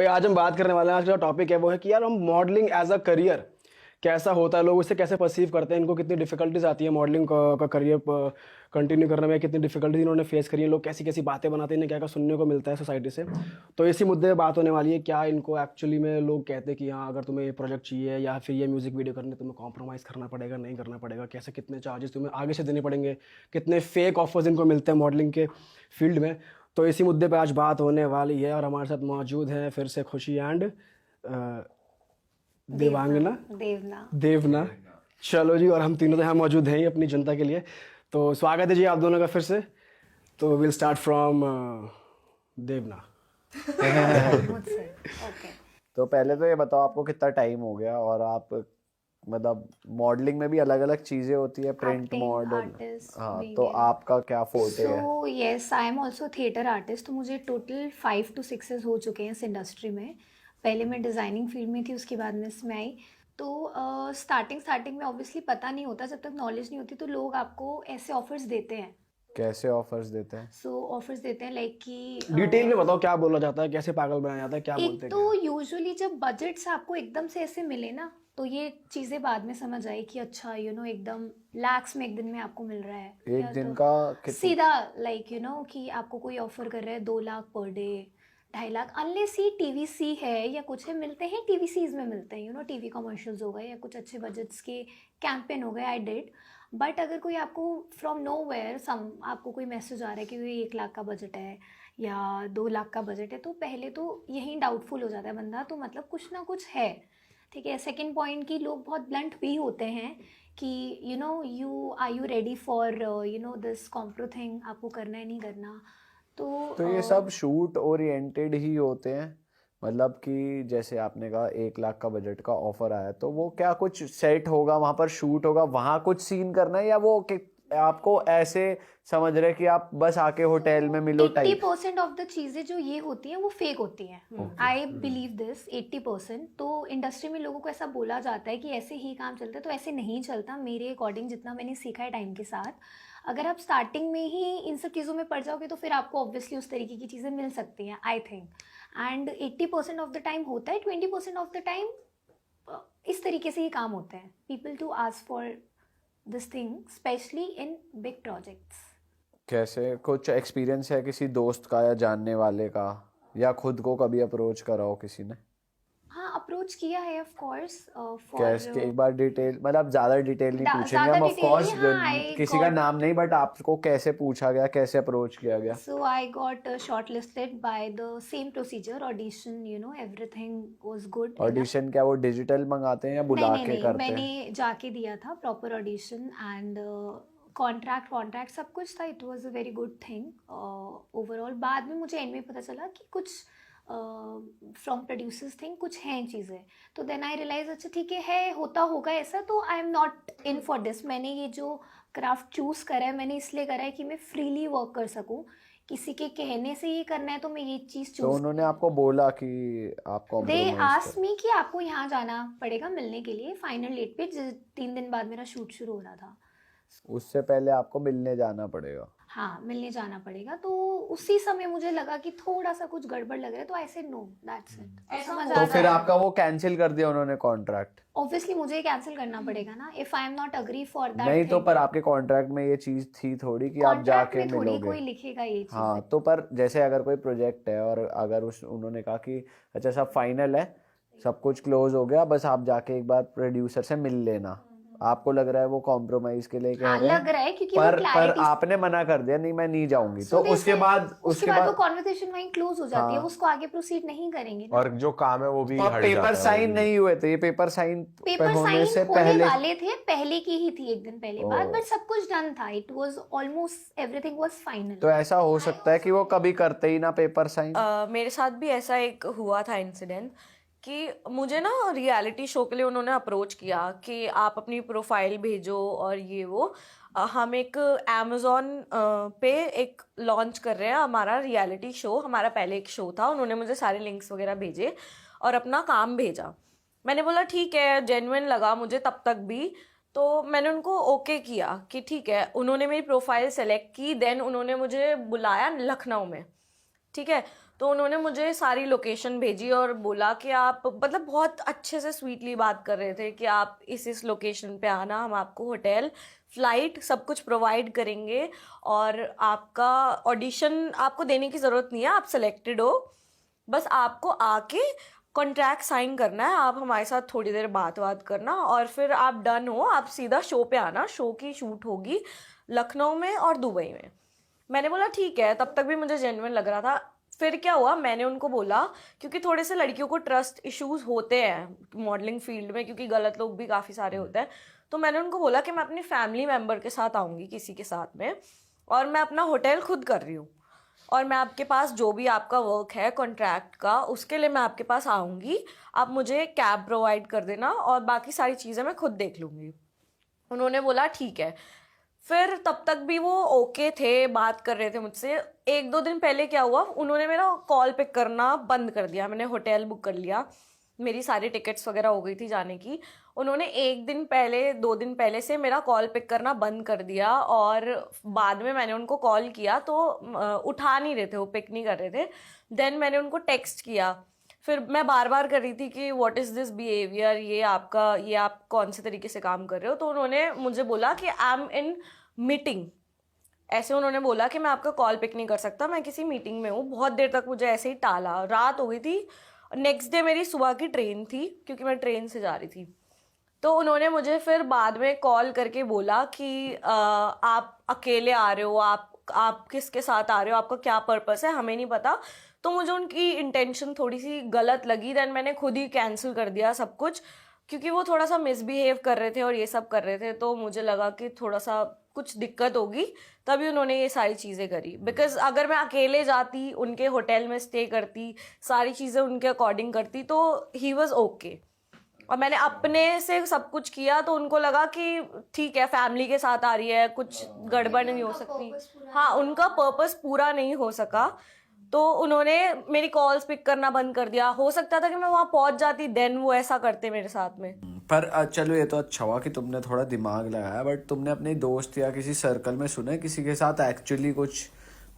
भाई आज हम बात करने वाले हैं, आज का टॉपिक है वो है कि यार हम मॉडलिंग एज अ करियर कैसा होता है, लोग इसे कैसे परसीव करते हैं, इनको कितनी डिफिकल्टीज आती है मॉडलिंग का करियर कंटिन्यू करने में, कितनी डिफिकल्टीज इन्होंने फेस करी है, लोग कैसी कैसी बातें बनाते हैं, इन्हें क्या क्या सुनने को मिलता है सोसाइटी से। तो इसी मुद्दे पे बात होने वाली है, क्या इनको एक्चुअली में लोग कहते हैं कि हाँ अगर तुम्हें ये प्रोजेक्ट चाहिए या फिर ये म्यूजिक वीडियो करनी है तुम्हें कॉम्प्रोमाइज़ करना पड़ेगा, नहीं करना पड़ेगा, कैसे कितने चार्जेस तुम्हें आगे से देने पड़ेंगे, कितने फेक ऑफर्स इनको मिलते हैं मॉडलिंग के फील्ड में। तो इसी मुद्दे पे आज बात होने वाली है और हमारे साथ मौजूद हैं फिर से खुशी एंड देवांगना देवना। देवना। चलो जी, और हम तीनों तो यहाँ मौजूद हैं ही अपनी जनता के लिए, तो स्वागत है जी आप दोनों का फिर से। तो विल स्टार्ट फ्रॉम देवना। मुझसे ओके। तो पहले तो ये बताओ आपको कितना टाइम हो गया, और आप मतलब मॉडलिंग में भी अलग अलग चीजें होती है, प्रिंट मॉडल, आर्टिस्ट। हाँ, तो आपका क्या फोर्टे है? So yes, I am also theatre artist. तो मुझे टोटल 5 to 6 years हो चुके हैं इस इंडस्ट्री में। पहले मैं डिज़ाइनिंग फील्ड में थी, उसके बाद में इसमें आई। तो स्टार्टिंग में ऑब्वियसली पता नहीं होता, जब तक नॉलेज नहीं होती तो लोग आपको ऐसे ऑफर्स देते हैं। कैसे ऑफर्स देते हैं? सो ऑफर्स देते हैं लाइक कि डिटेल में बताओ क्या बोला जाता है, कैसे पागल बनाया जाता है, क्या बोलते एक हैं तो यूजुअली जब बजट्स आपको एकदम से ऐसे मिले ना, तो ये चीज़ें बाद में समझ आई कि अच्छा एकदम लैक्स में एक दिन में आपको मिल रहा है। एक दिन का सीधा लाइक कि आपको कोई ऑफर कर रहा है 2 lakh per day, 2.5 lakh, unless he TVC है या कुछ है, मिलते हैं टीवीसीज में मिलते हैं, टीवी कमर्शियल्स हो गए या कुछ अच्छे बजट्स के कैंपेन हो गए, आई डिड। बट अगर कोई आपको फ्रॉम नो वेयर आपको कोई मैसेज आ रहा है कि ये 1 लाख का बजट है या 2 लाख का बजट है, तो पहले तो यही डाउटफुल हो जाता है बंदा, तो मतलब कुछ ना कुछ है। ठीक है। सेकंड पॉइंट की लोग बहुत ब्लंट भी होते हैं कि यू रेडी फॉर दिस कॉम्प्रो थिंग, आपको करना है नहीं करना। तो ये सब शूट ओरिएंटेड ही होते हैं, मतलब कि जैसे आपने कहा 1 लाख का बजट का ऑफर आया, तो वो क्या कुछ सेट होगा वहां पर, शूट होगा वहां कुछ सीन करना है, या वो आपको ऐसे समझ रहे कि आप बस आके होटल में मिलो टाइप? 80% ऑफ द चीज़ें जो ये होती हैं वो फेक होती हैं। I believe this 80%। तो इंडस्ट्री में लोगों को ऐसा बोला जाता है कि ऐसे ही काम चलता है, तो ऐसे नहीं चलता। मेरे अकॉर्डिंग जितना मैंने सीखा है टाइम के साथ, अगर आप स्टार्टिंग में ही इन सब चीज़ों में पड़ जाओगे तो फिर आपको ऑब्वियसली उस तरीके की चीज़ें मिल सकती हैं, I think. And 80% of the time होता है, 20% ऑफ द टाइम इस तरीके से ही काम होता है। People to ask for this thing specially in big projects. कैसे कुछ एक्सपीरियंस है किसी दोस्त का या जानने वाले का, या खुद को कभी अप्रोच करा हो किसी ने? हाँ, अप्रोच किया है ऑफ कोर्स। कैसे, एक बार डिटेल, मतलब ज्यादा डिटेल नहीं पूछेंगे हम, ऑफ कोर्स किसी का नाम नहीं, बट आपको कैसे पूछा गया, कैसे अप्रोच किया गया? So I got shortlisted by the same procedure, audition, everything was good. Audition क्या वो डिजिटल मंगाते हैं या बुला के करते हैं? मैंने जाके दिया था प्रॉपर ऑडिशन, एंड कॉन्ट्रैक्ट सब कुछ था। It was a very good thing overall. बाद में मुझे एंड में पता चला कि कुछ फ्रॉम प्रोड्यूसर्स थिंग कुछ हैं चीज़ें, तो देन आई रियलाइज अच्छा ठीक है होता होगा ऐसा, तो आई am not in for this. मैंने ये जो क्राफ्ट चूज़ करा है, मैंने इसलिए करा है कि मैं फ्रीली वर्क कर सकूँ। किसी के कहने से ये करना है तो मैं ये चीज़ तो चूज़। उन्होंने आपको बोला कि आप दे कॉम्प्रोमाइज आस्क्ड मी कि आपको यहाँ जाना पड़ेगा मिलने के लिए फाइनल डेट पे। 3 दिन बाद मेरा शूट शुरू हो रहा था। उससे पहले आपको मिलने जाना पड़ेगा? हाँ, मिलने जाना पड़ेगा। तो उसी समय मुझे लगा कि थोड़ा सा कुछ गड़बड़ लग रहा है, तो I said no, that's it. समझ आ तो रहा फिर है? आपका वो कैंसिल कर दिया उन्होंने कॉन्ट्रैक्ट? ऑब्वियसली मुझे कैंसिल करना पड़ेगा ना, if I am not agree for that. नहीं तो पर आपके कॉन्ट्रैक्ट में ये चीज थी थोड़ी कि आप जाके में थोड़ी मिलोगे? कोई लिखेगा ये चीज। हाँ, तो पर जैसे अगर कोई प्रोजेक्ट है और अगर उन्होंने कहा कि अच्छा सब फाइनल है, सब कुछ क्लोज हो गया, बस आप जाके एक बार प्रोड्यूसर से मिल लेना, आपको लग रहा है वो कॉम्प्रोमाइज के लिए कह रहे हैं? लग रहा है क्योंकि पर आपने मना कर दिया, नहीं मैं नहीं जाऊंगी, तो उसके बाद वो कॉन्वर्सेशन वहीं क्लोज हो जाती है, उसको आगे प्रोसीड नहीं करेंगे ना। और जो काम है वो भी हट पेपर जाता है। साइन नहीं हुए थे, ये पेपर साइन होने से होने पहले वाले थे, पहले की ही थी, एक दिन पहले बात, बट सब कुछ डन था। It was almost everything was final. तो ऐसा हो सकता है कि वो कभी करते ही ना पेपर साइन? मेरे साथ भी ऐसा एक हुआ था इंसिडेंट कि मुझे ना रियलिटी शो के लिए उन्होंने अप्रोच किया कि आप अपनी प्रोफाइल भेजो और ये वो। हम एक अमेज़ॉन पे एक लॉन्च कर रहे हैं हमारा रियलिटी शो। हमारा पहले एक शो था, उन्होंने मुझे सारे लिंक्स वगैरह भेजे और अपना काम भेजा। मैंने बोला ठीक है, जेन्युइन लगा मुझे तब तक भी, तो मैंने उनको ओके किया कि ठीक है। उन्होंने मेरी प्रोफाइल सेलेक्ट की, देन उन्होंने मुझे बुलाया लखनऊ में, ठीक है। तो उन्होंने मुझे सारी लोकेशन भेजी और बोला कि आप मतलब बहुत अच्छे से स्वीटली बात कर रहे थे कि आप इस लोकेशन पे आना, हम आपको होटल, फ्लाइट सब कुछ प्रोवाइड करेंगे और आपका ऑडिशन आपको देने की ज़रूरत नहीं है, आप सिलेक्टेड हो, बस आपको आके कॉन्ट्रैक्ट साइन करना है, आप हमारे साथ थोड़ी देर बात करना और फिर आप डन हो, आप सीधा शो पे आना, शो की शूट होगी लखनऊ में और दुबई में। मैंने बोला ठीक है, तब तक भी मुझे जेन्युइन लग रहा था। फिर क्या हुआ, मैंने उनको बोला, क्योंकि थोड़े से लड़कियों को ट्रस्ट इश्यूज होते हैं मॉडलिंग फील्ड में, क्योंकि गलत लोग भी काफ़ी सारे होते हैं, तो मैंने उनको बोला कि मैं अपनी फैमिली मेम्बर के साथ आऊँगी, किसी के साथ में, और मैं अपना होटल खुद कर रही हूँ और मैं आपके पास जो भी आपका वर्क है कॉन्ट्रैक्ट का, उसके लिए मैं आपके पास आऊँगी, आप मुझे कैब प्रोवाइड कर देना और बाकी सारी चीज़ें मैं खुद देख लूँगी। उन्होंने बोला ठीक है। फिर तब तक भी वो ओके थे, बात कर रहे थे मुझसे। 1-2 दिन पहले क्या हुआ, उन्होंने मेरा कॉल पिक करना बंद कर दिया। मैंने होटल बुक कर लिया, मेरी सारी टिकट्स वगैरह हो गई थी जाने की। उन्होंने 1 दिन पहले 2 दिन पहले से मेरा कॉल पिक करना बंद कर दिया और बाद में मैंने उनको कॉल किया तो उठा नहीं रहे थे, वो पिक नहीं कर रहे थे। देन मैंने उनको टेक्स्ट किया, फिर मैं बार बार कर रही थी कि व्हाट इज़ दिस बिहेवियर, ये आप कौन से तरीके से काम कर रहे हो। तो उन्होंने मुझे बोला कि आई एम इन मीटिंग, ऐसे उन्होंने बोला कि मैं आपका कॉल पिक नहीं कर सकता, मैं किसी मीटिंग में हूँ। बहुत देर तक मुझे ऐसे ही टाला, रात हो गई थी। नेक्स्ट डे मेरी सुबह की ट्रेन थी, क्योंकि मैं ट्रेन से जा रही थी। तो उन्होंने मुझे फिर बाद में कॉल करके बोला कि आप अकेले आ रहे हो, आप किसके साथ आ रहे हो, आपका क्या पर्पस है, हमें नहीं पता। तो मुझे उनकी इंटेंशन थोड़ी सी गलत लगी। देन मैंने खुद ही कैंसिल कर दिया सब कुछ, क्योंकि वो थोड़ा सा मिसबिहेव कर रहे थे और ये सब कर रहे थे। तो मुझे लगा कि थोड़ा सा कुछ दिक्कत होगी, तभी उन्होंने ये सारी चीज़ें करी। बिकॉज अगर मैं अकेले जाती, उनके होटल में स्टे करती, सारी चीज़ें उनके अकॉर्डिंग करती, तो ही वॉज ओके। और मैंने अपने से सब कुछ किया, तो उनको लगा कि ठीक है, फैमिली के साथ आ रही है, कुछ गड़बड़ नहीं हो सकती। हाँ, उनका पर्पस पूरा नहीं हो सका, तो उन्होंने मेरी कॉल्स पिक करना बंद कर दिया। हो सकता था कि मैं वहाँ पहुँच जाती, देन वो ऐसा करते मेरे साथ में। पर चलो ये तो अच्छा हुआ कि तुमने थोड़ा दिमाग लगाया, बट तुमने अपने दोस्त या किसी सर्कल में सुना है किसी के साथ एक्चुअली कुछ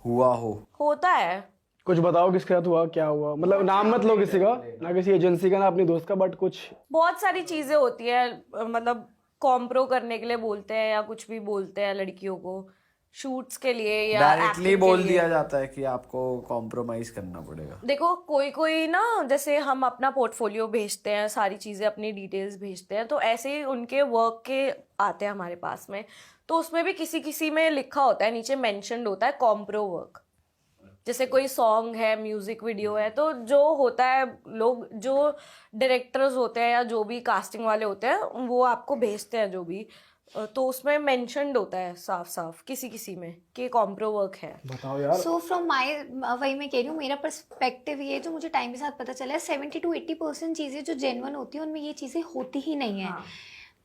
हुआ हो? होता है। कुछ बताओ किसके साथ हुआ, क्या हुआ? मतलब नाम मत लो किसी का, ना किसी एजेंसी का, ना अपनी दोस्त का, बट कुछ बहुत सारी चीजें होती है, मतलब कॉम्प्रो करने के लिए बोलते हैं या कुछ भी बोलते हैं लड़कियों को, शूट्स के लिए या डायरेक्टली acting के बोल लिए। दिया जाता है कि आपको कॉम्प्रोमाइज करना पड़ेगा। देखो, कोई ना, जैसे हम अपना पोर्टफोलियो भेजते हैं, सारी चीज़ें अपनी डिटेल्स भेजते हैं, तो ऐसे ही उनके वर्क के आते हैं हमारे पास में, तो उसमें भी किसी में लिखा होता है, नीचे मेंशन्ड होता है कॉम्प्रो वर्क। जैसे कोई सॉन्ग है, म्यूजिक वीडियो है, तो जो होता है, लोग जो डायरेक्टर्स होते हैं या जो भी कास्टिंग वाले होते हैं, वो आपको भेजते हैं जो भी, तो उसमें मेंशन्ड होता है साफ साफ किसी में कि कॉम्प्रो वर्क है। बताओ यार। सो फ्रॉम माई, वही मैं कह रही हूँ, मेरा पर्सपेक्टिव ये जो मुझे टाइम के साथ पता चला है, 70 to 80% चीज़ें जो जेन्युइन होती हैं उनमें ये चीज़ें होती ही नहीं है।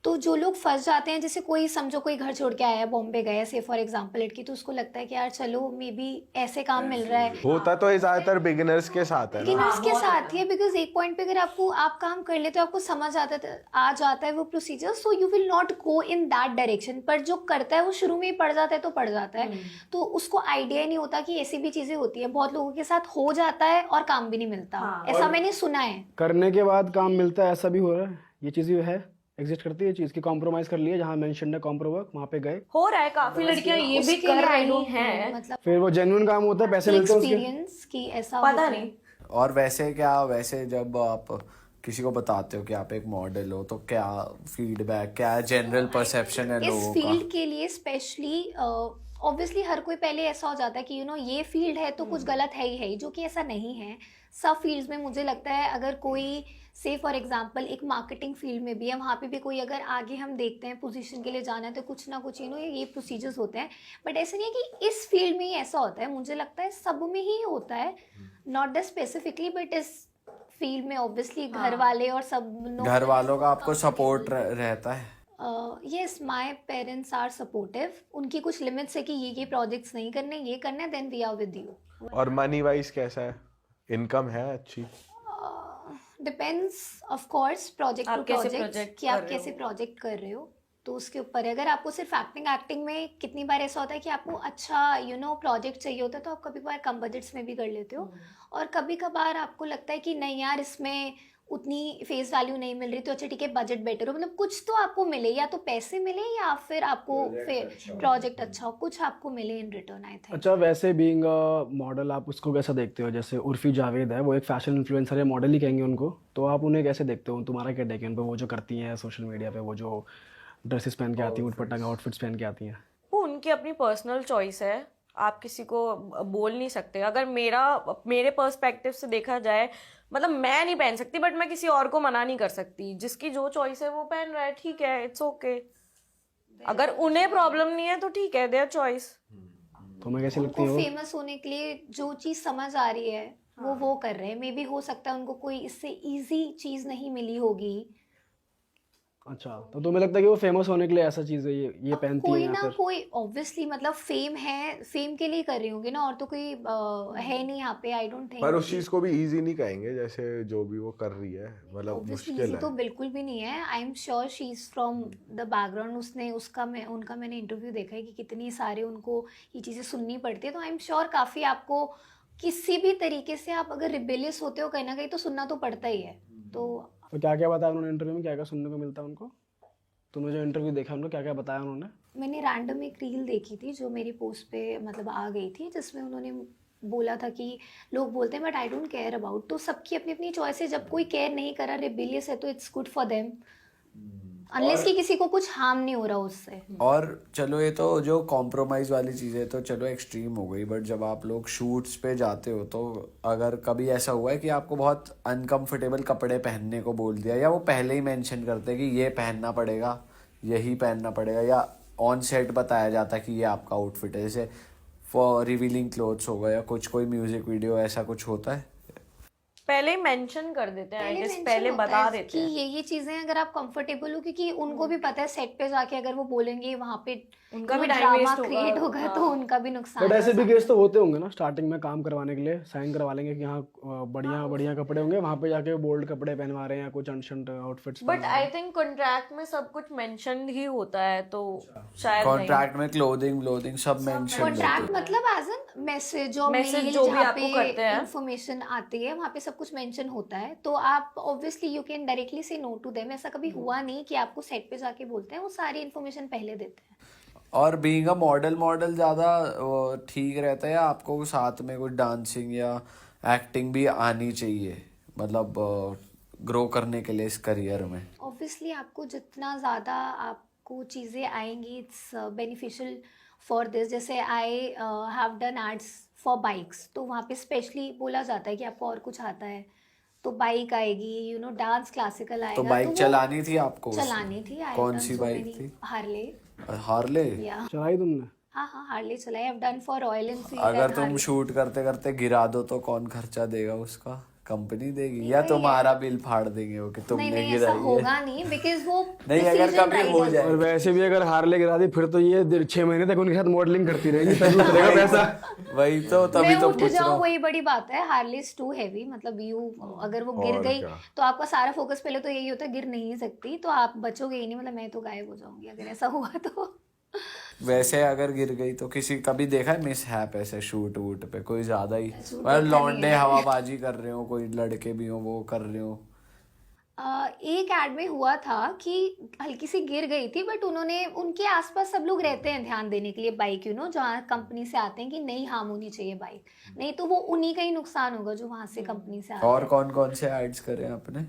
तो जो लोग फंस जाते हैं, जैसे कोई समझो कोई घर छोड़ के आया, बॉम्बे गया, से फॉर एग्जांपल लड़की, तो उसको लगता है कि यार चलो मे बी ऐसे काम मिल रहा है। होता तो ये ज्यादातर बिगिनर्स के साथ है ना। बिगिनर्स के साथ ही है, बिकॉज एक पॉइंट पे अगर आप काम कर लेते हो, आपको समझ आ जाता है वो procedure, so you will not go in that direction. पर जो करता है वो शुरू में ही पड़ जाता है, तो पड़ जाता है, तो उसको आइडिया नहीं होता कि ऐसी भी चीजें होती है। बहुत लोगों के साथ हो जाता है और काम भी नहीं मिलता, ऐसा मैंने सुना है। करने के बाद काम मिलता है, ऐसा भी हो रहा है? ये चीज़ भी है, एग्जिस्ट करती है चीज़ की, कॉम्प्रोमाइज कर लिए, जहाँ मेंशन है कॉम्प्रो वर्क, वहाँ पे गए, हो रहा है, काफी लड़कियां ये भी कर रही हैं। मतलब फिर वो जेन्युइन काम होता है, पैसे मिलते हैं उसके। एक्सपीरियंस की ऐसा पता होता है। नहीं। और वैसे जब आप किसी को बताते हो कि आप एक मॉडल हो, तो क्या फीडबैक, क्या जनरल परसेप्शन है इस लोगों फील्ड का? के लिए स्पेशली ऑब्वियसली हर कोई पहले ऐसा हो जाता है कि ये फील्ड है तो कुछ गलत है ही, जो कि ऐसा नहीं है। सब फील्ड्स में मुझे लगता है, अगर कोई से फॉर एग्जांपल एक मार्केटिंग फील्ड में भी है, वहाँ पे भी कोई अगर आगे हम देखते हैं पोजीशन के लिए जाना है, तो कुछ ना कुछ ये प्रोसीजर्स होते हैं। बट ऐसे नहीं है कि इस फील्ड में ही ऐसा होता है, मुझे लगता है सब में ही होता है, नॉट दैट स्पेसिफिकली, बट इस फील्ड में ऑब्वियसली घर वाले और सब घर वालों का आपको सपोर्ट रहता है? Yes, my parents are supportive. उनकी कुछ लिमिट्स है कि ये प्रोजेक्ट्स नहीं करने, ये करना है, then we are with you. और मनी वाइज कैसा है, इनकम है अच्छी? Depends of course, project to आप कैसे प्रोजेक्ट, project कि कर आप रहे कैसे हो। प्रोजेक्ट कर रहे हो। तो उसके ऊपर है। अगर आपको सिर्फ एक्टिंग में कितनी बार ऐसा होता है कि आपको अच्छा प्रोजेक्ट चाहिए होता है तो आप कभी कभार कम बजट्स में भी कर लेते हो, और कभी कभार आपको लगता है कि नहीं यार इसमें उतनी फेस वैल्यू नहीं मिल रही तो अच्छा ठीक है बजट बेटर हो, मतलब कुछ तो आपको मिले, या तो पैसे मिले या फिर आपको प्रोजेक्ट अच्छा हो, कुछ आपको मिले इन रिटर्न आई थिंक। अच्छा, वैसे बीइंग मॉडल आप उसको कैसा देखते हो? जैसे उर्फी जावेद है, वो एक फैशन इन्फ्लुएंसर है, मॉडल ही कहेंगे उनको, तो आप उन्हें कैसे देखते हो? तुम्हारा क्या टेक है उन पे, वो जो करती हैं सोशल मीडिया पे, वो जो ड्रेसेस पहन के आती हैं, उटपटांग आउटफिट्स पहन के आती हैं? वो उनकी अपनी पर्सनल चॉइस है, आप किसी को बोल नहीं सकते। अगर मेरे पर्सपेक्टिव से देखा जाए, मतलब मैं नहीं पहन सकती बट मैं किसी और को मना नहीं कर सकती। जिसकी जो चॉइस है वो पहन रहा है, ठीक है, इट्स ओके। अगर उन्हें प्रॉब्लम नहीं है तो ठीक है, देयर चॉइस। तुम्हें कैसी लगती उनको है वो? फेमस होने के लिए जो चीज़ समझ आ रही है वो कर रहे हैं। मे बी हो सकता है उनको कोई इससे इजी चीज़ नहीं मिली होगी। अच्छा, तो तुम्हें लगता है कि वो फेमस होने के लिए ऐसा चीज़ है ये अब पहनती है कोई या ना फिर? कोई ऑब्वियसली, मतलब फेम है, फेम के लिए कर रही होंगी ना, और तो कोई है नहीं यहाँ पे, आई डोंट थिंक। पर उस चीज को भी इजी नहीं कहेंगे, जैसे जो भी वो कर रही है, मतलब ऑब्वियसली मुश्किल इजी है। तो बिल्कुल भी नहीं है। I am sure she is from the background. उनका मैंने इंटरव्यू देखा है कि कितनी सारे उनको ये चीज़ें सुननी पड़ती है, तो आई एम श्योर काफ़ी आपको किसी भी तरीके से आप अगर रिबेलियस होते हो कहीं ना कहीं तो सुनना तो पड़ता ही है। तो क्या क्या बताया उन्होंने इंटरव्यू में, क्या क्या सुनने को मिलता है उनको? तुमने जो इंटरव्यू देखा उनको क्या क्या बताया उन्होंने? मैंने रैंडम एक रील देखी थी जो मेरी पोस्ट पे मतलब आ गई थी, जिसमें उन्होंने बोला था कि लोग बोलते हैं but I don't care about. तो सबकी अपनी अपनी चॉइस है, जब कोई केयर नहीं कर रहा, रिबेलियस है, तो it's good for them, unless कि किसी को कुछ हार्म नहीं हो रहा उससे। और चलो ये तो जो कॉम्प्रोमाइज़ वाली चीज़ें तो चलो एक्सट्रीम हो गई, बट जब आप लोग शूट्स पे जाते हो तो अगर कभी ऐसा हुआ है कि आपको बहुत अनकंफर्टेबल कपड़े पहनने को बोल दिया, या वो पहले ही मेंशन करते हैं कि ये पहनना पड़ेगा, यही पहनना पड़ेगा, या ऑन सेट बताया जाता है कि ये आपका आउटफिट है, जैसे फॉर रिवीलिंग क्लोथ्स हो गया या कुछ कोई म्यूजिक वीडियो, ऐसा कुछ होता है? पहले मेंशन कर देते हैं, आई गेस mention पहले होता बता है देते कि हैं। ये चीजें अगर आप कंफर्टेबल हो, क्योंकि उनको भी पता है सेट पे जाके अगर वो बोलेंगे वहां पे उनका भी time ड्रामा waste होगा। क्रिएट होगा तो उनका भी नुकसान बट है। ऐसे भी केस तो होते होंगे ना, स्टार्टिंग में काम करवाने के लिए साइन करवा लेंगे कि हाँ बढ़िया बढ़िया कपड़े होंगे, वहाँ पे जाके बोल्ड कपड़े पहनवा रहे हैं या कुछ ancient outfits. But I think contract में सब कुछ मेंशन ही होता है, तो शायद नहीं। कॉन्ट्रैक्ट में क्लोथिंग सब मेंशन कॉन्ट्रैक्ट मतलब एज एन मैसेज और Message मेल जो भी जहाँ आपको करते पे हैं। इंफॉर्मेशन आती है वहाँ पे सब कुछ मेंशन होता है, तो आप ऑब्वियसली यू कैन डायरेक्टली से नो टू देम। ऐसा कभी हुआ नहीं कि आपको सेट पे जाके बोलते हैं, वो सारी इन्फॉर्मेशन पहले देते हैं। और बीइंग अ मॉडल ज़्यादा ठीक रहता है, या आपको साथ में कुछ डांसिंग या एक्टिंग भी आनी चाहिए, मतलब ग्रो करने के लिए इस करियर में? ऑब्वियसली आपको जितना ज़्यादा आपको चीज़ें आएंगी इट्स बेनिफिशियल फॉर दिस। जैसे I have done ads for bikes, तो वहाँ पे स्पेशली बोला जाता है कि आपको और कुछ आता है तो बाइक आएगी, डांस क्लासिकल आएगा। तो बाइक वो चलानी थी आपको उसमें? चलानी थी। I have कौन done सी so बाइक many थी? हार्ले। हार्ले? या चलाई तुमने? हाँ हाँ हार्ले चलाई। आई have done for royal Enfield अगर एंड तुम हार्ले। शूट करते करते गिरा दो तो कौन खर्चा देगा उसका? कंपनी देगी, या तुम्हारा बिल फाड़ देंगे वो कि नहीं तुमने नहीं ऐसा गिराई है? होगा नहीं, बिकॉज वो नहीं, अगर decision कभी right हो होता है। जाए। और वैसे भी अगर हार्ले गिरा दी फिर तो ये 6 महीने तक उनके साथ मॉडलिंग करती रहेगी, तभी उतरेगा पैसा। वही तो, तभी मैं तो उठ पूछ रहा जाऊं हूँ। वही बड़ी बात है। हार्ले इज टू हैवी, मतलब यू अगर वो गिर और गई क्या। तो आपका सारा फोकस पहले तो यही होता है गिर नहीं सकती, तो आप बचोगे ही नहीं, मतलब मैं तो गायब हो जाऊंगी अगर ऐसा हुआ तो। वैसे अगर गिर गई तो किसी कभी देखा है मिस हैप ऐसे शूट वूट पे कोई ज्यादा ही, देखा मतलब नहीं लौंडे है। हवाबाजी कर रहे हो, कोई लड़के भी हो वो कर रहे हो? एक एड में हुआ था कि हल्की सी गिर गई थी, बट उन्होंने उनके आसपास सब लोग रहते हैं ध्यान देने के लिए बाइक, जहाँ कंपनी से आते हैं कि नहीं हार्म होनी चाहिए बाइक, नहीं तो वो उन्हीं का ही नुकसान होगा जो वहां से कंपनी से आते और हैं। कौन कौन से एड्स करे आपने?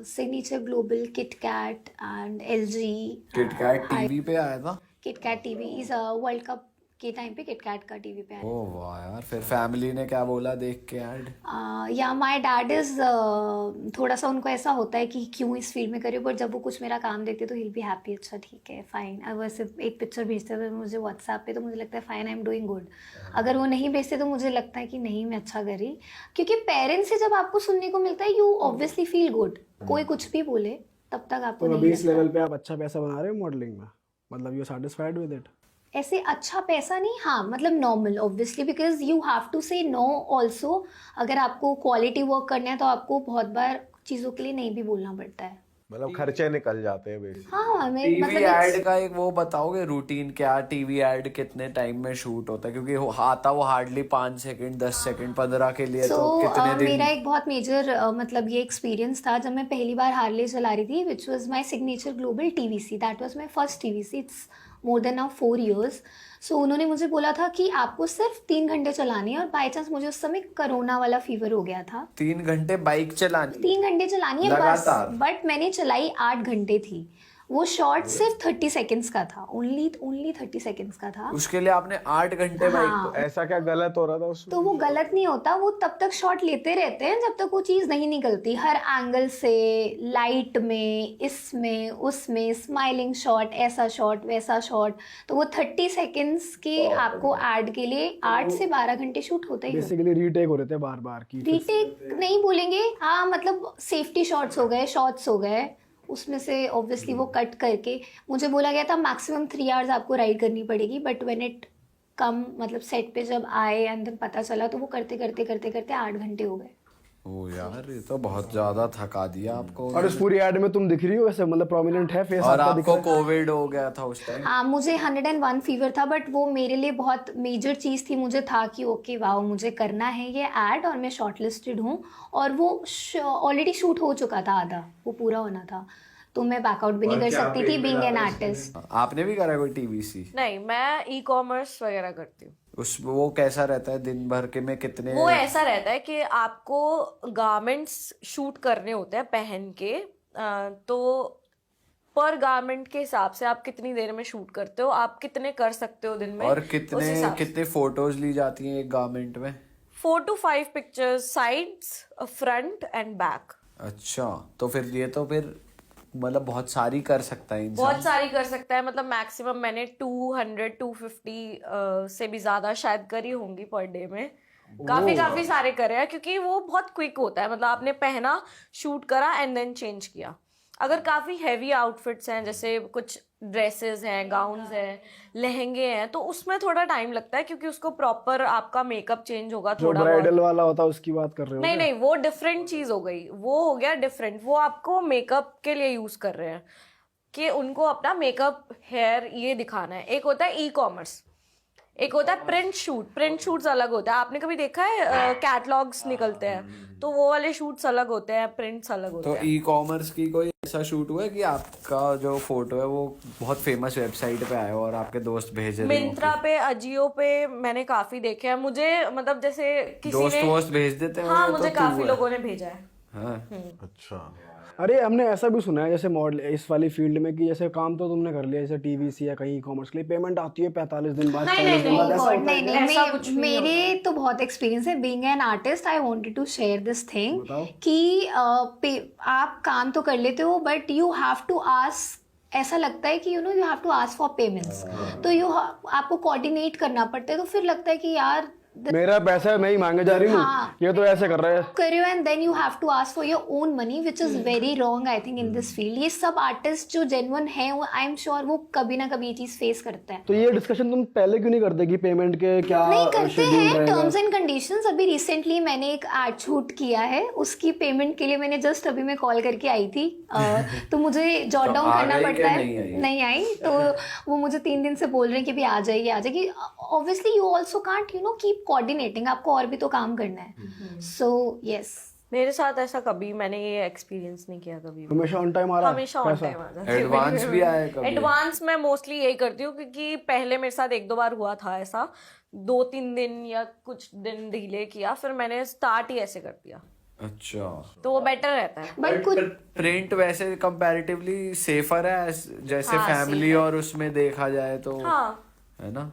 Signature global, KitKat and LG. KitKat TV पे आया था? KitKat TV is world cup के टाइम पे किटकैट का टीवी पे आया। ओह वाह यार, फिर फैमिली ने क्या बोला देख के ऐड? या माई डैड इज थोड़ा सा उनको ऐसा होता है कि क्यों इस फील्ड में करिए, बट जब वो कुछ मेरा काम देखते तो ही बी हैप्पी, अच्छा ठीक है फाइन। अगर सिर्फ एक पिक्चर भेजते थे मुझे व्हाट्सएप पे तो मुझे लगता है fine, I am doing good. अगर वो नहीं भेजते तो मुझे लगता है कि नहीं मैं अच्छा कर रही, क्योंकि पेरेंट्स से जब आपको सुनने को मिलता है यू ऑब्वियसली फील गुड। कोई कुछ भी बोले तब तक आपको तो नहीं अभी इस लगता। लेवल पे आप अच्छा पैसा बना रहे हो मॉडलिंग में, मतलब यू सेटिस्फाइड विद इट? ऐसे अच्छा पैसा नहीं, हाँ मतलब normal obviously, because you have to say no also. अगर आपको क्वालिटी वर्क करना है तो आपको बहुत बार चीज़ों के लिए नहीं भी बोलना पड़ता है। मतलब खर्चे निकल जाते हैं बेसिक। हाँ हमें टीवी मतलब एड का एक वो बताओगे रूटीन, क्या टीवी एड कितने टाइम में शूट होता है? क्योंकि आता वो हार्डली 5 सेकंड 10 सेकंड 15 के लिए, तो कितने दिन? मेरा एक बहुत मेजर मतलब ये एक्सपीरियंस था जब मैं पहली बार हार्ले चला रही थी, which was my signature global TVC, that was my first TVC, it's more than now 4 years। सो उन्होंने मुझे बोला था कि आपको सिर्फ 3 घंटे चलानी है, और बाई चांस मुझे उस समय कोरोना वाला फीवर हो गया था। 3 घंटे बाइक चलानी? 3 घंटे चलानी है बस, लगातार? बट मैंने चलाई 8 घंटे थी। वो शॉट सिर्फ 30 सेकेंड्स का था, ओनली 30 सेकेंड्स का था। उसके लिए आपने 8 घंटे बाइक? हाँ, ऐसा क्या गलत हो रहा था उसमें? तो वो गलत नहीं होता, वो तब तक शॉट लेते रहते हैं जब तक वो चीज़ नहीं निकलती, हर एंगल से, लाइट में, इसमें उसमें, स्माइलिंग शॉट, ऐसा शॉट वैसा शॉट। तो वो 30 सेकेंड्स के आपको ऐड के लिए 8 से 12 घंटे शूट होता ही होता। बेसिकली रीटेक हो रहे थे बार बार की। रीटेक नहीं बोलेंगे, हाँ मतलब सेफ्टी शॉट्स हो गए, शॉट्स हो गए, उसमें से ऑब्वियसली वो कट करके मुझे बोला गया था मैक्सिमम 3 hours आपको राइड करनी पड़ेगी, बट व्हेन इट कम मतलब सेट पे जब आए एंड देन पता चला तो वो करते करते करते करते 8 घंटे हो गए। ओ यार, ये तो बहुत ज्यादा थका दिया आपको। और इस पूरी एड में तुम दिख रही हो वैसे, मतलब प्रोमिनेंट है फेस और आपका दिख आपको रहा है। कोविड हो गया था उस टाइम? हाँ मुझे 101 फीवर था, बट वो मेरे लिए बहुत मेजर चीज़ थी। मुझे था कि ओके वाओ मुझे करना है ये ऐड, और मैं शॉर्ट लिस्टेड हूँ, और वो ऑलरेडी शूट हो चुका था, आधा वो पूरा होना था, तो मैं बैकआउट भी नहीं कर सकती थी बीइंग एन आर्टिस्ट। आपने भी करा कोई टीवीसी? नहीं, मैं ई कॉमर्स वगैरह करती हूँ। उस वो कैसा रहता है दिन भर के में कितने? वो ऐसा रहता है कि आपको गारमेंट्स शूट करने होते हैं पहन के, तो पर गारमेंट के हिसाब से आप कितनी देर में शूट करते हो, आप कितने कर सकते हो दिन में, और उस कितने हिसाब से। कितने फोटोज ली जाती हैं एक गारमेंट में? 4 to 5 pictures, sides, front end back. अच्छा, तो फिर ये तो फिर मतलब बहुत सारी कर सकता है इंसान। बहुत सारी कर सकता है, मतलब मैक्सिमम मैंने 200-250 से भी ज्यादा शायद करी होंगी पर डे में। काफी सारे करे हैं, क्योंकि वो बहुत क्विक होता है, मतलब आपने पहना, शूट करा एंड देन चेंज किया। अगर काफी हैवी आउटफिट्स हैं, जैसे कुछ ड्रेसेस हैं, गाउन्स हैं, लहंगे हैं, तो उसमें थोड़ा टाइम लगता है, क्योंकि उसको प्रॉपर आपका मेकअप चेंज होगा जो थोड़ा ब्राइडल बहुत। वाला होता है उसकी बात कर रहे हो? नहीं, वो डिफरेंट चीज हो गई, वो हो गया डिफरेंट। वो आपको मेकअप के लिए यूज कर रहे हैं कि उनको अपना मेकअप, हेयर ये दिखाना है। एक होता है ई कॉमर्स, एक होता है प्रिंट शूट। प्रिंट शूट्स अलग होता है, आपने कभी देखा है कैटलॉग्स निकलते हैं, तो वो वाले शूट्स अलग होते हैं, प्रिंट्स अलग होते तो हैं। ई कॉमर्स की कोई ऐसा शूट हुआ है कि आपका जो फोटो है वो बहुत फेमस वेबसाइट पे आया हो और आपके दोस्त भेज रहे हो? मिंत्रा पे, अजियो पे मैंने काफी देखे हैं। मुझे मतलब जैसे किसी दोस्त ने, वोस्त भेज देते हैं? हाँ वो मुझे तो काफी तू है। लोगों ने भेजा है। हाँ। अच्छा। अरे हमने ऐसा भी सुना है जैसे मॉडल इस वाली फील्ड में कि जैसे काम तो तुमने कर लिया, जैसे टीवीसी या कहीं ई कॉमर्स के लिए पेमेंट आती है 45 दिन बाद, 40 दिन बाद, ऐसा गॉड होता है? नहीं ऐसा नहीं, कुछ नहीं मेरे तो बहुत एक्सपीरियंस है being an artist. I wanted to share this thing बताओ। कि आप काम तो कर लेते हो, but you have to ask, ऐसा लगता है कि you have to ask for payments, तो आपको कोऑर्डिनेट करना पड़ता है, तो फिर लगता है कि यार मेरा पैसा है, मैं ही मांगे जा रही हूँ, हाँ। ये तो ऐसे कर रहे हैं। करियो and then you have to ask for your own money, which is very wrong I think in this field. ये सब आर्टिस्ट जो जेन्युइन है, वो आई एम श्योर वो कभी ना कभी ये चीज फेस करते हैं। तो ये डिस्कशन तुम पहले क्यों नहीं करते कि पेमेंट के क्या नहीं करते schedule हैं, रहेगा? Terms and conditions. अभी रिसेंटली मैंने एक एड शूट किया है, उसकी पेमेंट के लिए मैंने जस्ट अभी मैं कॉल करके आई थी, तो मुझे जॉट तो डाउन आ करना गई पड़ता कि है। नहीं आई, तो वो मुझे 3 दिन से बोल रहे हैं कि भी आ जाएगी। Obviously you also can't keep coordinating, आपको और भी तो काम करना है। सो यस, मेरे साथ ऐसा कभी मैंने ये एक्सपीरियंस नहीं किया कभी भी। हमेशा ऑन टाइम आ रहा है हमेशा ऑन पैसा? टाइम आ जाता है। एडवांस भी आया है कभी? एडवांस मैं मोस्टली यही करती हूँ, क्योंकि पहले मेरे साथ 1-2 बार हुआ था ऐसा, 2-3 दिन या कुछ दिन डिले किया, फिर मैंने स्टार्ट ही ऐसे कर दिया, अच्छा। तो वो बेटर रहता है। बट कुछ प्रिंट वैसे कंपैरेटिवली सेफर है जैसे हाँ, फैमिली और उसमें देखा जाए तो, हाँ, है ना?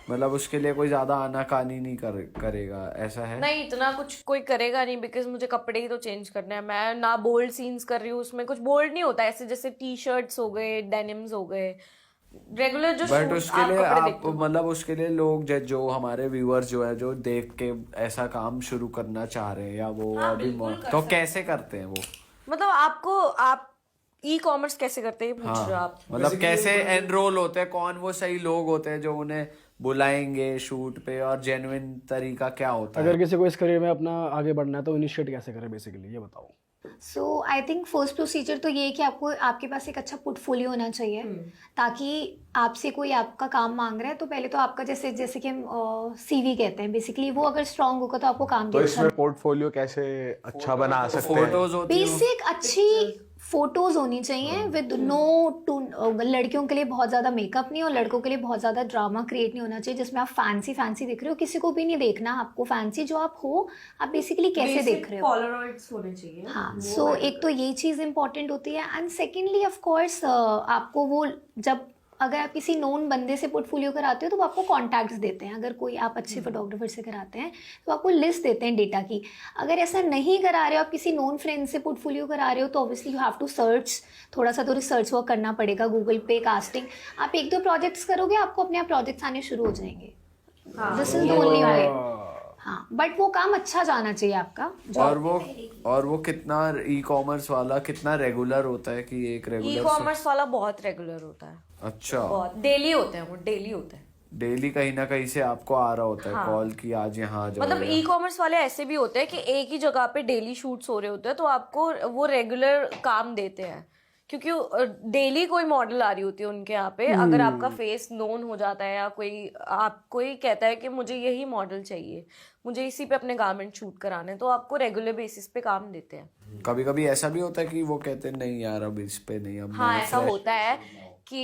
मतलब उसके लिए कोई ज्यादा आनाकानी नहीं करेगा, ऐसा है? नहीं इतना कुछ कोई करेगा नहीं, बिकॉज मुझे कपड़े ही तो चेंज करने हैं। मैं ना बोल्ड सीन्स कर रही हूँ, उसमें कुछ बोल्ड नहीं होता, ऐसे जैसे टी शर्ट्स हो गए, डेनिम्स हो गए, रेगुलर जो बट shoot उसके आप लिए कपड़े आप देखते हो। मतलब उसके लिए लोग जो हमारे व्यूअर्स जो है जो देख के ऐसा काम शुरू करना चाह रहे हैं या वो हाँ, अभी बिल्कुल कर तो सकते कैसे करते हैं वो? मतलब आप ई कॉमर्स कैसे करते हैं, ये पूछ रहे हो आप? मतलब कैसे एनरोल होते हैं, कौन वो सही लोग होते हैं जो उन्हें बुलाएंगे शूट पे, और जेन्युइन तरीका क्या होता है? अगर किसी को इस करियर में अपना आगे बढ़ना है तो इनिशिएट कैसे करे बेसिकली, ये बताओ। सो आई थिंक फर्स्ट प्रोसीजर तो ये है कि आपको आपके पास एक अच्छा पोर्टफोलियो होना चाहिए, ताकि आपसे कोई आपका काम मांग रहा है तो पहले तो आपका जैसे जैसे कि हम सीवी कहते हैं, बेसिकली वो अगर स्ट्रांग होगा तो आपको काम तो भी इसमें पोर्टफोलियो कैसे अच्छा बना सकते हैं? फोटोज होती हैं बेसिक अच्छी फोटोज होनी चाहिए विद नो टू। लड़कियों के लिए बहुत ज़्यादा मेकअप नहीं और लड़कों के लिए बहुत ज़्यादा ड्रामा क्रिएट नहीं होना चाहिए जिसमें आप फैंसी फैंसी दिख रहे हो। किसी को भी नहीं देखना आपको फैंसी, जो आप हो आप बेसिकली कैसे दिख रहे हो। पोलरॉइड्स होने चाहिए। हाँ, सो एक तो ये चीज़ इंपॉर्टेंट होती है एंड सेकेंडली ऑफ कोर्स आपको वो जब अगर आप किसी नोन बंदे से पोर्टफोलियो कराते हो तो वो आपको कॉन्टैक्ट्स देते हैं। अगर कोई आप अच्छे फोटोग्राफर से कराते हैं तो आपको लिस्ट देते हैं डेटा की। अगर ऐसा नहीं करा रहे हो, आप किसी नोन फ्रेंड से पोर्टफोलियो करा रहे हो, तो obviously you have to search, थोड़ा सा तो रिसर्च वर्क करना पड़ेगा गूगल पे, कास्टिंग। आप 1-2 प्रोजेक्ट्स करोगे आपको अपने आप प्रोजेक्ट्स आने शुरू हो जाएंगे। This is the only way. हाँ, बट वो काम अच्छा जाना चाहिए आपका। और वो कितना ई कॉमर्स वाला कितना रेगुलर होता है कि एक ई रेगुलर कॉमर्स वाला बहुत रेगुलर होता है, अच्छा बहुत डेली होते हैं, वो डेली होते हैं। डेली कहीं ना कहीं से आपको आ रहा होता है कॉल कि आज यहाँ आ जाओ मतलब ई कॉमर्स वाले ऐसे भी होते हैं कि एक ही जगह पे डेली शूट्स हो रहे होते हैं, तो आपको वो रेगुलर काम देते हैं क्योंकि डेली कोई मॉडल आ रही होती है उनके यहाँ पे। अगर आपका फेस नोन हो जाता है या कोई कहता है कि मुझे यही मॉडल चाहिए, मुझे इसी पे अपने गारमेंट शूट कराने, तो आपको रेगुलर बेसिस पे काम देते हैं। कभी कभी ऐसा भी होता है कि वो कहते हैं नहीं यार अब इस पे नहीं, अब हाँ, मैं ऐसा होता है कि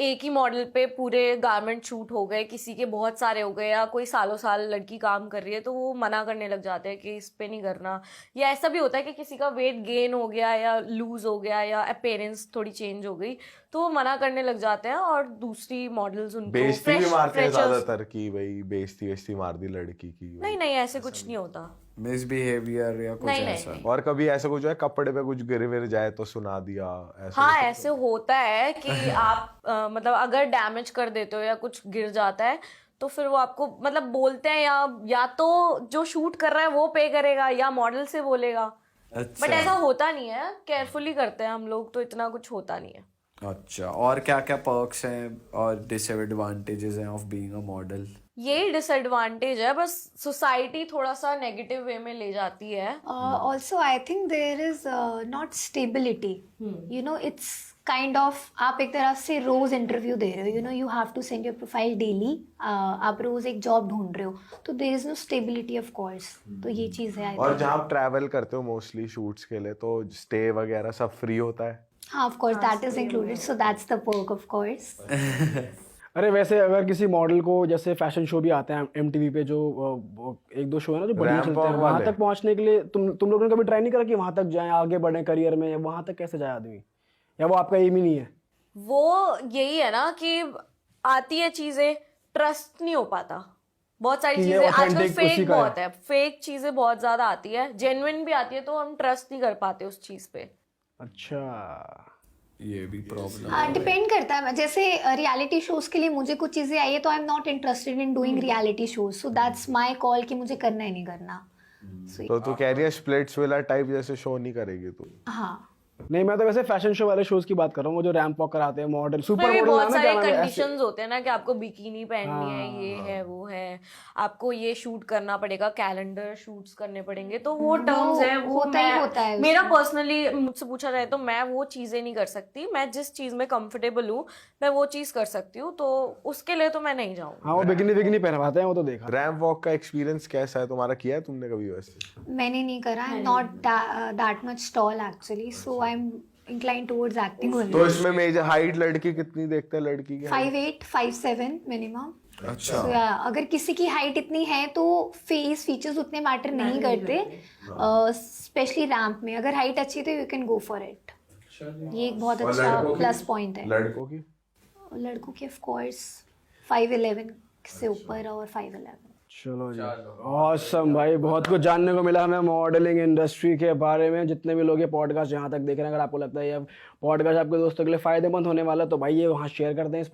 एक ही मॉडल पे पूरे गारमेंट शूट हो गए, किसी के बहुत सारे हो गए, या कोई सालों साल लड़की काम कर रही है तो वो मना करने लग जाते हैं कि इस पे नहीं करना। या ऐसा भी होता है कि किसी का वेट गेन हो गया या लूज हो गया या अपीयरेंस थोड़ी चेंज हो गई तो वो मना करने लग जाते हैं और दूसरी मॉडल्स उनको बेइज्जती भी मारते हैं फ्रेशर्स। ज्यादातर की भाई बेइज्जती मार दी लड़की की। नहीं, ऐसे कुछ नहीं होता। मिसबिहेवियर या कुछ नहीं, ऐसा और कभी ऐसा कुछ है कपड़े पे कुछ गिर विर जाए तो सुना दिया ऐसा? हाँ, ऐसे होता है कि आप मतलब अगर डैमेज कर देते हो या कुछ गिर जाता है तो फिर वो आपको मतलब बोलते हैं, या तो जो शूट कर रहा है वो पे करेगा या मॉडल से बोलेगा। अच्छा बट ऐसा होता नहीं है, केयरफुली करते हैं हम लोग, तो इतना कुछ होता नहीं है। अच्छा, और क्या क्या पर्क्स हैं और डिसएडवांटेजेस हैं ऑफ बीइंग अ मॉडल? यही डिसएडवांटेज है, बस सोसाइटी थोड़ा सा नेगेटिव वे में ले जाती है। Also I think there is not stability, you know, it's kind of आप एक तरह से रोज इंटरव्यू दे रहे हो, you know, you have to send your profile daily. आप रोज एक जॉब ढूंढ रहे हो तो there is no stability of course. तो ये चीज़ है। और जहाँ आप ट्रैवल करते हो मोस्टली शूट्स के लिए तो स्टे वगैरह सब फ्री होता है? हाँ, of course that is included, so that's the perk of course. अरे वैसे अगर किसी मॉडल को जैसे फैशन शो भी आते हैं MTV पे, जो 1-2 शो है ना जो बढ़िया Ramp चलते हैं, walk वहाँ वाले? तक पहुँचने के लिए तुम लोगों ने कभी ट्राई नहीं करा कि वहाँ तक जाएं, आगे बढ़ें करियर में? वहाँ तक कैसे जाए आदमी, या वो आपका एम ही नहीं है? वो यही है ना कि आती है चीजें, ट्रस्ट नहीं हो पाता। बहुत सारी कि ये चीजें आजकल authentic उसी फेक का है। बहुत है, फेक चीजें बहुत ज्यादा आती है। जेन्युइन भी आती है तो हम ट्रस्ट नहीं कर पाते उस चीज पे। अच्छा, ये भी प्रॉब्लम डिपेंड करता है। जैसे रियलिटी शोज के लिए मुझे कुछ चीज़ें आई है तो आई am not interested in doing reality shows, so that's my call कि मुझे करना ही नहीं करना। तो तू कह रही है स्प्लिट्स विला टाइप जैसे शो नहीं करेगी तू? हाँ, नहीं मैं तो वैसे फैशन शो वाले शोज की बात कर रहा हूँ, वो जो रैंप वॉक कराते हैं मॉडल, सुपर भी मॉडल बहुत ना सारे क्या नाम है, ऐसे- कंडीशंस होते हैं ना कि आपको बिकिनी पहननी है, ये है वो है, आपको ये शूट करना पड़ेगा, कैलेंडर शूट्स करने पड़ेंगे, तो वो टर्म्स है, वो होता ही होता है मेरा पर्सनली मुझसे पूछा जाए तो मैं वो चीजें नहीं कर सकती। मैं जिस चीज में कंफर्टेबल हूँ मैं वो चीज कर सकती हूँ, तो उसके लिए तो मैं नहीं जाऊँ। हाँ, वो बिकनी पहनवाते हैं, वो तो देखा। रैंप वॉक का एक्सपीरियंस कैसा है तुम्हारा? किया है तुमने कभी वैसे? मैंने नहीं करा, I am not that much tall actually, so I am inclined towards acting only. तो इसमें मेजर हाइट लड़की कितनी देखते हैं लड़की की? 5'8", 5'7" मिनिमम। अच्छा So, yeah, अगर किसी की हाइट इतनी है तो फेस फीचर्स उतने मैटर नहीं करते, स्पेशली रैंप में। अगर हाइट अच्छी है तो you can go for it. ये एक बहुत अच्छा प्लस पॉइंट है। लड़कों की? लड़कों की ऑफ कोर्स 5'11" से ऊपर और 5'11". चलो जी, ऑसम भाई, बहुत कुछ जानने को मिला हमें मॉडलिंग इंडस्ट्री के बारे में। जितने भी लोग ये पॉडकास्ट यहाँ तक देख रहे हैं, अगर आपको लगता है ये पॉडकास्ट आपके दोस्तों के लिए फ़ायदेमंद होने वाला है तो भाई ये वहाँ शेयर कर दें इस